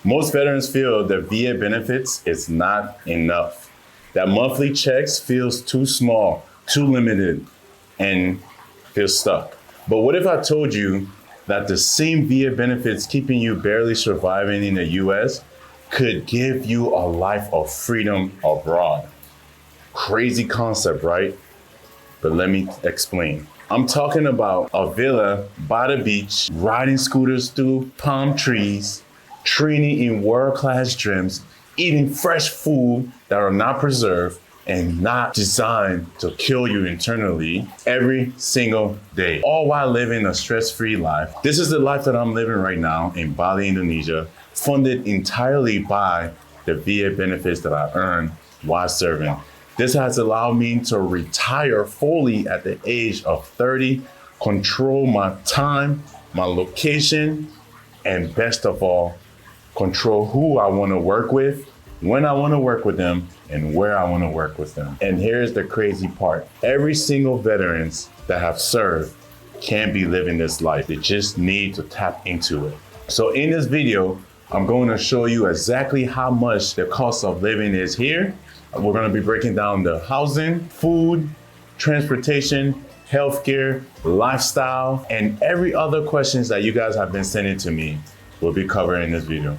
Most veterans feel their VA benefits is not enough. That monthly checks feels too small, too limited, and feel stuck. But what if I told you that the same VA benefits keeping you barely surviving in the US could give you a life of freedom abroad? Crazy concept, right? But let me explain. I'm talking about a villa by the beach, riding scooters through palm trees, training in world-class gyms, eating fresh food that are not preserved and not designed to kill you internally every single day, all while living a stress-free life. This is the life that I'm living right now in Bali, Indonesia, funded entirely by the VA benefits that I earn while serving. This has allowed me to retire fully at the age of 30, control my time, my location, and best of all, control who I want to work with, when I want to work with them, and where I want to work with them. And here's the crazy part. Every single veterans that have served can be living this life. They just need to tap into it. So in this video, I'm going to show you exactly how much the cost of living is here. We're going to be breaking down the housing, food, transportation, healthcare, lifestyle, and every other questions that you guys have been sending to me. We'll be covering in this video.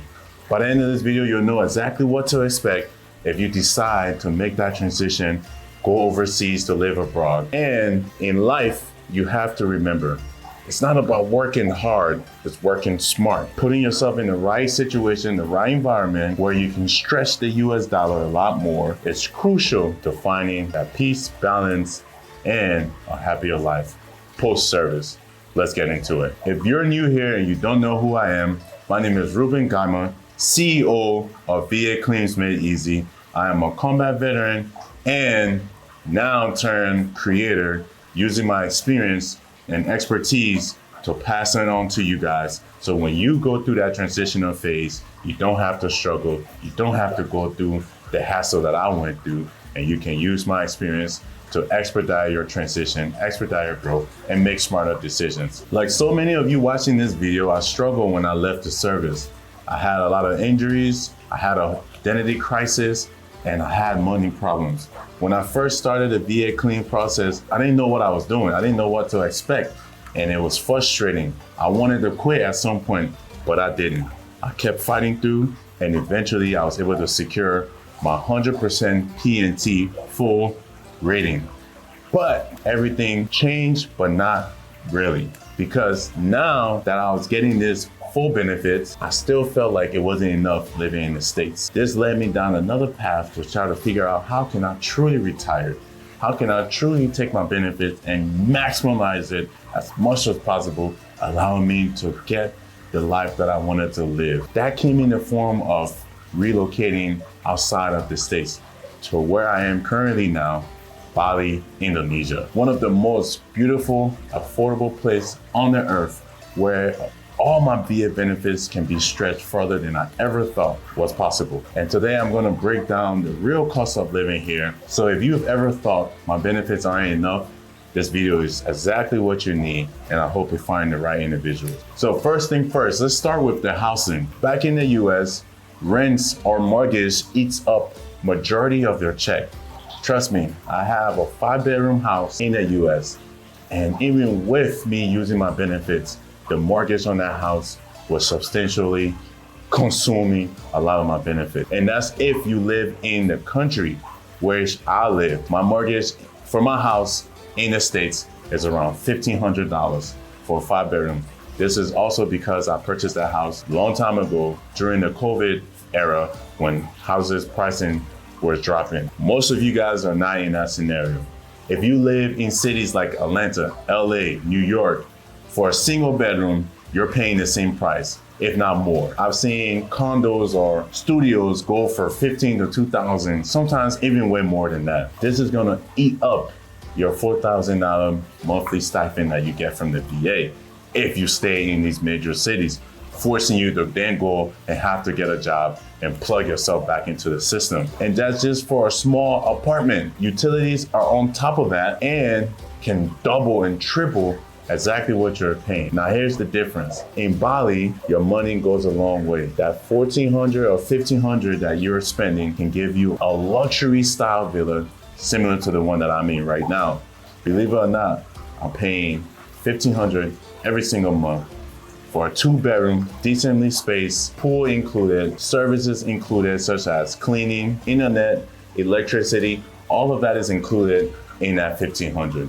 By the end of this video, you'll know exactly what to expect if you decide to make that transition, go overseas to live abroad. And in life, you have to remember, it's not about working hard, it's working smart. Putting yourself in the right situation, the right environment where you can stretch the US dollar a lot more is crucial to finding that peace, balance, and a happier life post-service. Let's get into it. If you're new here and you don't know who I am, my name is Ruben Gaima, CEO of VA Claims Made Easy. I am a combat veteran and now turned creator, using my experience and expertise to pass it on to you guys. So when you go through that transitional phase, you don't have to struggle. You don't have to go through the hassle that I went through, and you can use my experience to expedite your transition, expedite your growth, and make smarter decisions. Like so many of you watching this video, I struggled when I left the service. I had a lot of injuries, I had an identity crisis, and I had money problems. When I first started the VA clean process, I didn't know what I was doing. I didn't know what to expect, and it was frustrating. I wanted to quit at some point, but I didn't. I kept fighting through, and eventually I was able to secure my 100% P&T full rating. But everything changed, but not really. Because now that I was getting this full benefits, I still felt like it wasn't enough living in the States. This led me down another path to try to figure out how can I truly retire? How can I truly take my benefits and maximize it as much as possible, allowing me to get the life that I wanted to live? That came in the form of relocating outside of the States to where I am currently now, Bali, Indonesia. One of the most beautiful, affordable places on the earth where all my VA benefits can be stretched further than I ever thought was possible. And today I'm going to break down the real cost of living here. So if you've ever thought my benefits aren't enough, this video is exactly what you need, and I hope you find the right individual. So first thing first, let's start with the housing. Back in the US, rents or mortgage eats up majority of your check. Trust me, I have a 5-bedroom house in the US, and even with me using my benefits, the mortgage on that house was substantially consuming a lot of my benefit. And that's if you live in the country where I live. My mortgage for my house in the States is around $1,500 for a 5-bedroom. This is also because I purchased that house a long time ago during the COVID era when houses pricing was dropping. Most of you guys are not in that scenario. If you live in cities like Atlanta, LA, New York, for a single bedroom, you're paying the same price, if not more. I've seen condos or studios go for $15,000 to $2,000, sometimes even way more than that. This is gonna eat up your $4,000 monthly stipend that you get from the VA if you stay in these major cities, forcing you to then go and have to get a job and plug yourself back into the system. And that's just for a small apartment. Utilities are on top of that and can double and triple exactly what you're paying. Now here's the difference. In Bali, your money goes a long way. That 1,400 or 1,500 that you're spending can give you a luxury style villa similar to the one that I'm in right now. Believe it or not, I'm paying 1,500 every single month for a 2-bedroom, decently spaced, pool included, services included such as cleaning, internet, electricity. All of that is included in that 1,500.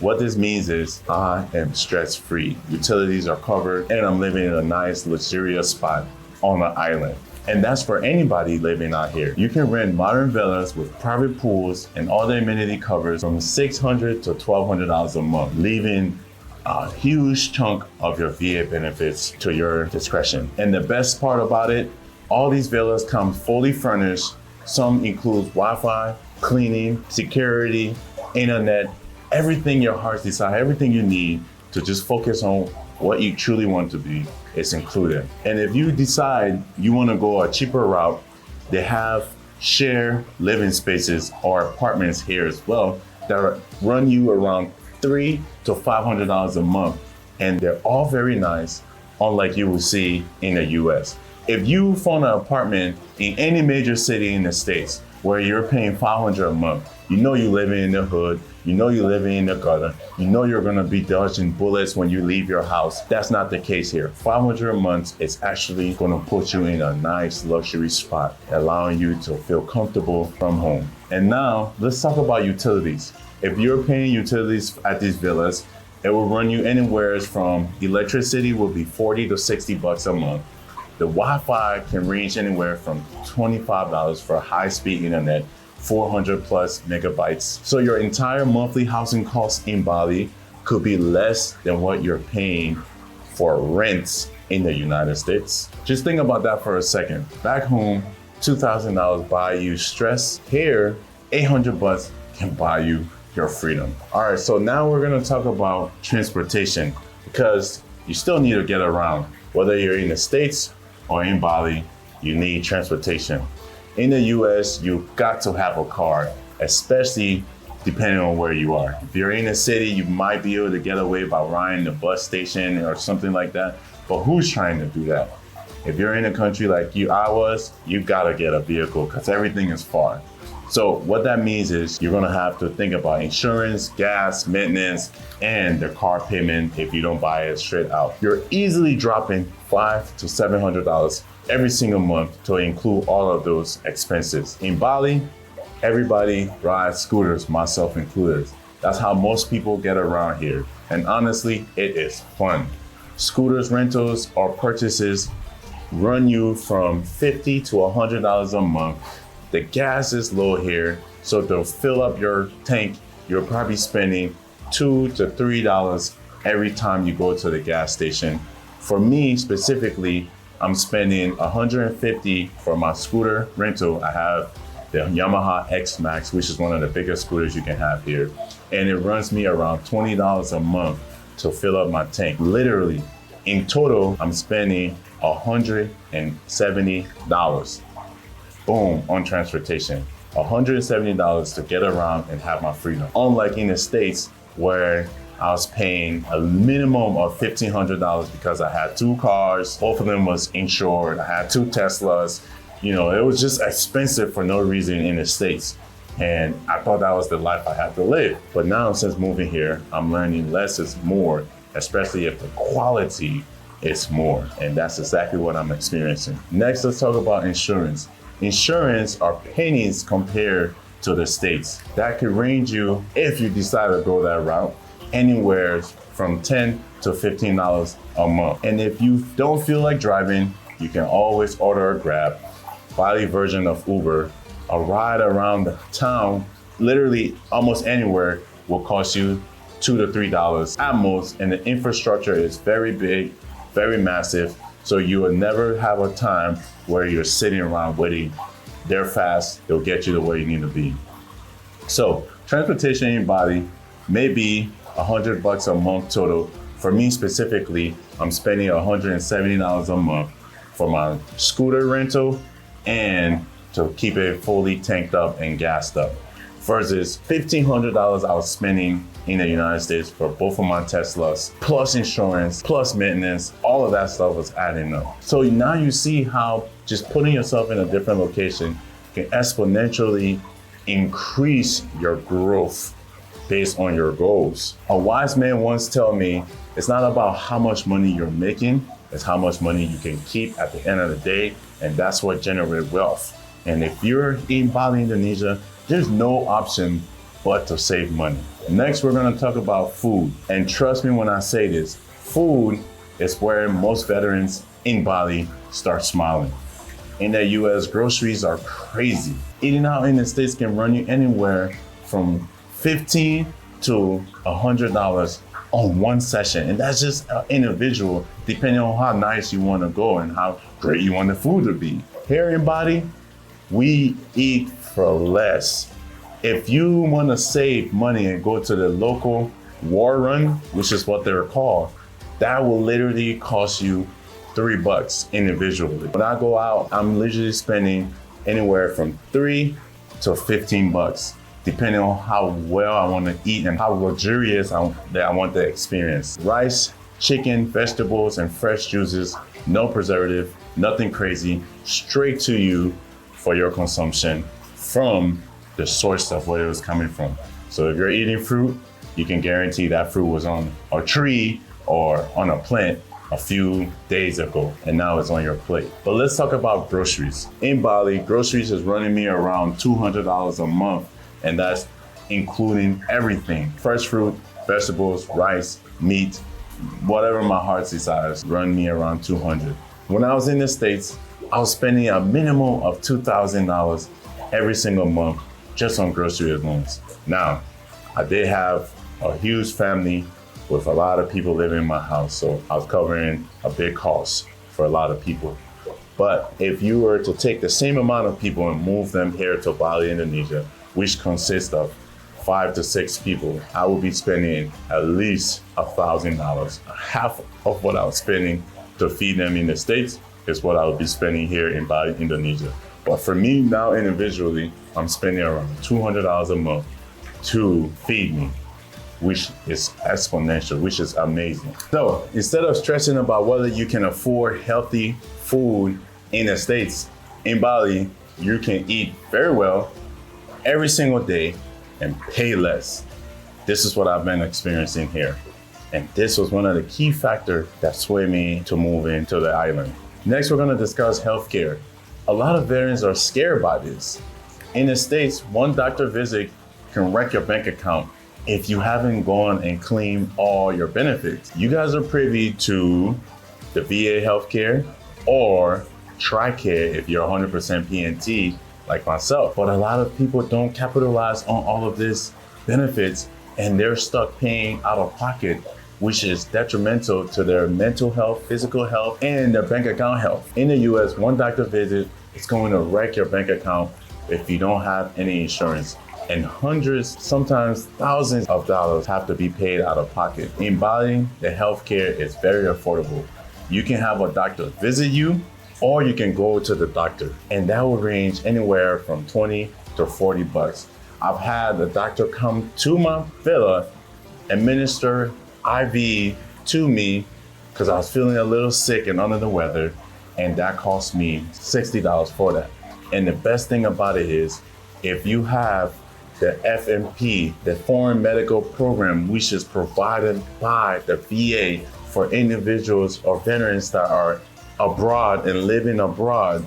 What this means is I am stress-free. Utilities are covered and I'm living in a nice, luxurious spot on an island. And that's for anybody living out here. You can rent modern villas with private pools and all the amenity covers from $600 to $1,200 a month, leaving a huge chunk of your VA benefits to your discretion. And the best part about it, all these villas come fully furnished. Some include Wi-Fi, cleaning, security, internet, everything your heart desires, everything you need to just focus on what you truly want to be is included. And if you decide you want to go a cheaper route, they have share living spaces or apartments here as well that run you around $300 to $500 a month. And they're all very nice, unlike you will see in the US. If you find an apartment in any major city in the States where you're paying $500 a month, you know you're living in the hood, you know you're living in the gutter, you know you're gonna be dodging bullets when you leave your house. That's not the case here. $500 a month is actually gonna put you in a nice luxury spot, allowing you to feel comfortable from home. And now let's talk about utilities. If you're paying utilities at these villas, it will run you anywhere from electricity will be $40 to $60 a month. The Wi-Fi can range anywhere from $25 for high-speed internet, 400 plus megabytes. So your entire monthly housing cost in Bali could be less than what you're paying for rents in the United States. Just think about that for a second. Back home, $2,000 buy you stress. Here, $800 can buy you your freedom. All right, so now we're gonna talk about transportation because you still need to get around. Whether you're in the States or in Bali, you need transportation. In the US, you got to have a car, especially depending on where you are. If you're in a city, you might be able to get away by riding the bus station or something like that, but who's trying to do that? If you're in a country like I was, you gotta get a vehicle because everything is far. So what that means is you're gonna have to think about insurance, gas, maintenance, and the car payment if you don't buy it straight out. You're easily dropping $500 to $700 every single month to include all of those expenses. In Bali, everybody rides scooters, myself included. That's how most people get around here. And honestly, it is fun. Scooters rentals or purchases run you from $50 to $100 a month. The gas is low here, so to fill up your tank, you're probably spending $2 to $3 every time you go to the gas station. For me specifically, I'm spending $150 for my scooter rental. I have the Yamaha X Max, which is one of the biggest scooters you can have here. And it runs me around $20 a month to fill up my tank. Literally, in total, I'm spending $170. Boom, on transportation. $170 to get around and have my freedom. Unlike in the States where I was paying a minimum of $1,500 because I had 2 cars, both of them was insured, I had 2 Teslas. You know, it was just expensive for no reason in the States. And I thought that was the life I had to live. But now since moving here, I'm learning less is more, especially if the quality is more. And that's exactly what I'm experiencing. Next, let's talk about insurance. Insurance are pennies compared to the States. That could range you, if you decide to go that route, anywhere from $10 to $15 a month. And if you don't feel like driving, you can always order a Grab, Bali version of Uber. A ride around the town, literally almost anywhere, will cost you $2 to $3 at most. And the infrastructure is very big, very massive. So you will never have a time where you're sitting around waiting. They're fast, they'll get you to where you need to be. So transportation in Bali may be $100 a month total. For me specifically, I'm spending $170 a month for my scooter rental and to keep it fully tanked up and gassed up. versus $1,500 I was spending in the United States for both of my Teslas, plus insurance, plus maintenance. All of that stuff was adding up. So now you see how just putting yourself in a different location can exponentially increase your growth based on your goals. A wise man once told me, it's not about how much money you're making, it's how much money you can keep at the end of the day, and that's what generates wealth. And if you're in Bali, Indonesia, there's no option but to save money. Next, we're gonna talk about food. And trust me when I say this, food is where most veterans in Bali start smiling. In the US, groceries are crazy. Eating out in the States can run you anywhere from $15 to $100 on one session. And that's just individual, depending on how nice you wanna go and how great you want the food to be. Here in Bali, we eat for less. If you want to save money and go to the local warung, which is what they're called, that will literally cost you $3 individually. When I go out, I'm literally spending anywhere from $3 to $15, depending on how well I want to eat and how luxurious that I want the experience. Rice, chicken, vegetables, and fresh juices, no preservative, nothing crazy, straight to you for your consumption from the source of where it was coming from. So if you're eating fruit, you can guarantee that fruit was on a tree or on a plant a few days ago, and now it's on your plate. But let's talk about groceries. In Bali, groceries is running me around $200 a month, and that's including everything. Fresh fruit, vegetables, rice, meat, whatever my heart desires, run me around $200. When I was in the States, I was spending a minimum of $2,000 every single month just on grocery alone. Now, I did have a huge family with a lot of people living in my house, so I was covering a big cost for a lot of people. But if you were to take the same amount of people and move them here to Bali, Indonesia, which consists of 5 to 6 people, I would be spending at least $1,000. Half of what I was spending to feed them in the States is what I would be spending here in Bali, Indonesia. But for me now individually, I'm spending around $200 a month to feed me, which is exponential, which is amazing. So instead of stressing about whether you can afford healthy food in the States, in Bali, you can eat very well every single day and pay less. This is what I've been experiencing here. And this was one of the key factors that swayed me to move into the island. Next, we're gonna discuss healthcare. A lot of veterans are scared by this. In the States, one doctor visit can wreck your bank account if you haven't gone and claimed all your benefits. You guys are privy to the VA healthcare or TRICARE if you're 100% P&T like myself. But a lot of people don't capitalize on all of these benefits and they're stuck paying out of pocket, which is detrimental to their mental health, physical health, and their bank account health. In the US, one doctor visit is going to wreck your bank account if you don't have any insurance. And hundreds, sometimes thousands of dollars have to be paid out of pocket. In Bali, the healthcare is very affordable. You can have a doctor visit you, or you can go to the doctor, and that will range anywhere from 20 to 40 bucks. I've had the doctor come to my villa, administer IV to me because I was feeling a little sick and under the weather, and that cost me $60 for that. And the best thing about it is, if you have the FMP, the Foreign Medical Program, which is provided by the VA for individuals or veterans that are abroad and living abroad,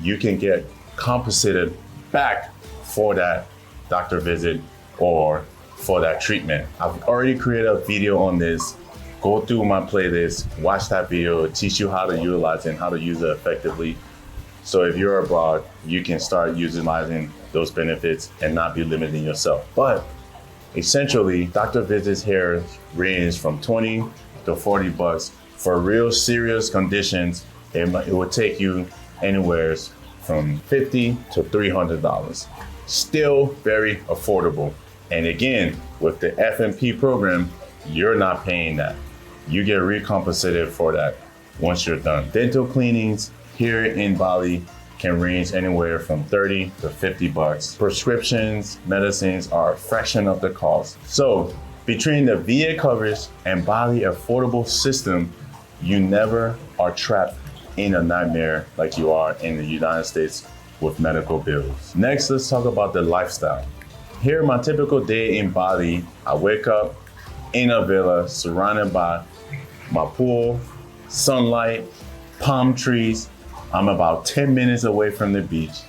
you can get compensated back for that doctor visit or for that treatment. I've already created a video on this. Go through my playlist, watch that video, teach you how to utilize it and how to use it effectively. So if you're abroad, you can start utilizing those benefits and not be limiting yourself. But essentially, doctor visits here range from 20 to 40 bucks. For real serious conditions, it would take you anywhere from $50 to $300. Still very affordable. And again, with the FMP program, you're not paying that. You get recompensated for that once you're done. Dental cleanings here in Bali can range anywhere from 30 to 50 bucks. Prescriptions, medicines are a fraction of the cost. So between the VA coverage and Bali affordable system, you never are trapped in a nightmare like you are in the United States with medical bills. Next, let's talk about the lifestyle. Here, my typical day in Bali, I wake up in a villa surrounded by my pool, sunlight, palm trees. I'm about 10 minutes away from the beach.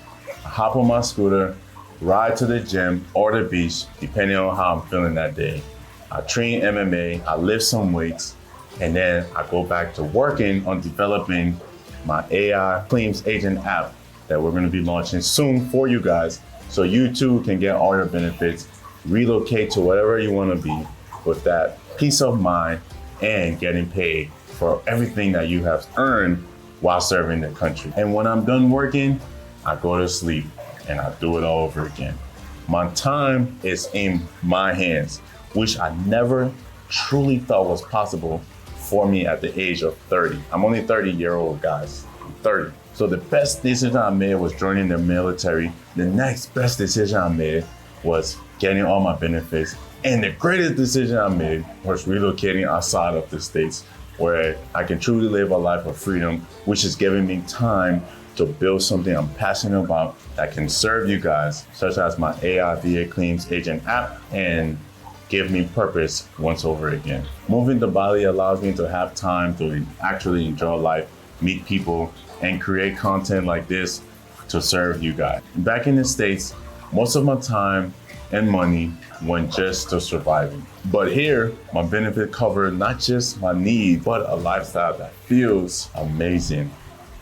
I hop on my scooter, ride to the gym or the beach, depending on how I'm feeling that day. I train MMA, I lift some weights, and then I go back to working on developing my AI claims agent app that we're gonna be launching soon for you guys. So you too can get all your benefits, relocate to whatever you wanna be with that peace of mind and getting paid for everything that you have earned while serving the country. And when I'm done working, I go to sleep and I do it all over again. My time is in my hands, which I never truly thought was possible for me at the age of 30. I'm only 30-year-old, guys. I'm 30. So the best decision I made was joining the military. The next best decision I made was getting all my benefits. And the greatest decision I made was relocating outside of the States, where I can truly live a life of freedom, which is giving me time to build something I'm passionate about that can serve you guys, such as my AI VA Claims Agent app, and give me purpose once over again. Moving to Bali allows me to have time to actually enjoy life, meet people, and create content like this to serve you guys. Back in the States, most of my time and money went just to surviving. But here, my benefit covered not just my needs, but a lifestyle that feels amazing.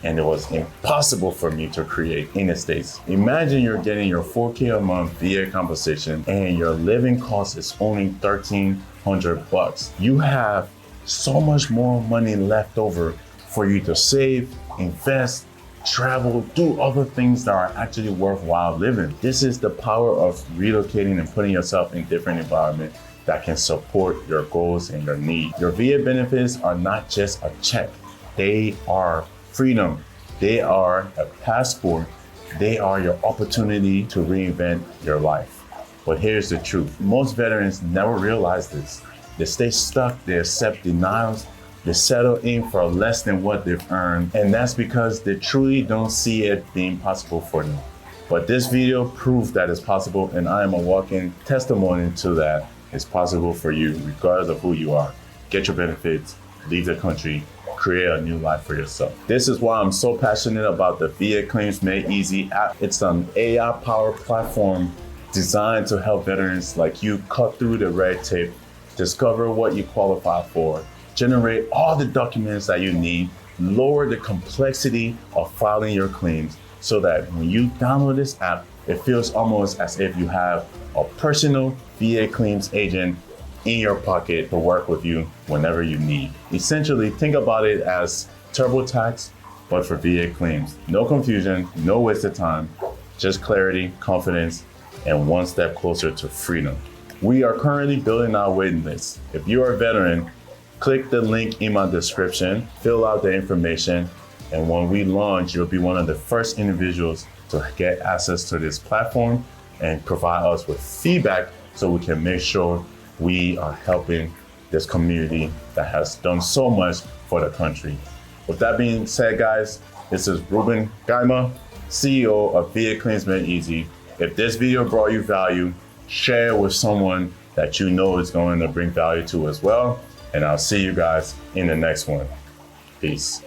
And it was impossible for me to create in the States. Imagine you're getting your $4K a month VA compensation and your living cost is only $1,300. You have so much more money left over for you to save, invest, travel, do other things that are actually worthwhile living. This is the power of relocating and putting yourself in different environments that can support your goals and your needs. Your VA benefits are not just a check. They are freedom. They are a passport. They are your opportunity to reinvent your life. But here's the truth. Most veterans never realize this. They stay stuck, they accept denials, they settle in for less than what they've earned, and that's because they truly don't see it being possible for them. But this video proves that it's possible, and I am a walking testimony to that. It's possible for you, regardless of who you are. Get your benefits, leave the country, create a new life for yourself. This is why I'm so passionate about the VA Claims Made Easy app. It's an AI-powered platform designed to help veterans like you cut through the red tape, discover what you qualify for, generate all the documents that you need, lower the complexity of filing your claims so that when you download this app, it feels almost as if you have a personal VA claims agent in your pocket to work with you whenever you need. Essentially, think about it as TurboTax, but for VA claims. No confusion, no wasted time, just clarity, confidence, and one step closer to freedom. We are currently building our waiting list. If you are a veteran, click the link in my description, fill out the information, and when we launch, you'll be one of the first individuals to get access to this platform and provide us with feedback so we can make sure we are helping this community that has done so much for the country. With that being said, guys, this is Ruben Gaima, CEO of VA Claims Made Easy. If this video brought you value, share it with someone that you know is going to bring value to as well. And I'll see you guys in the next one. Peace.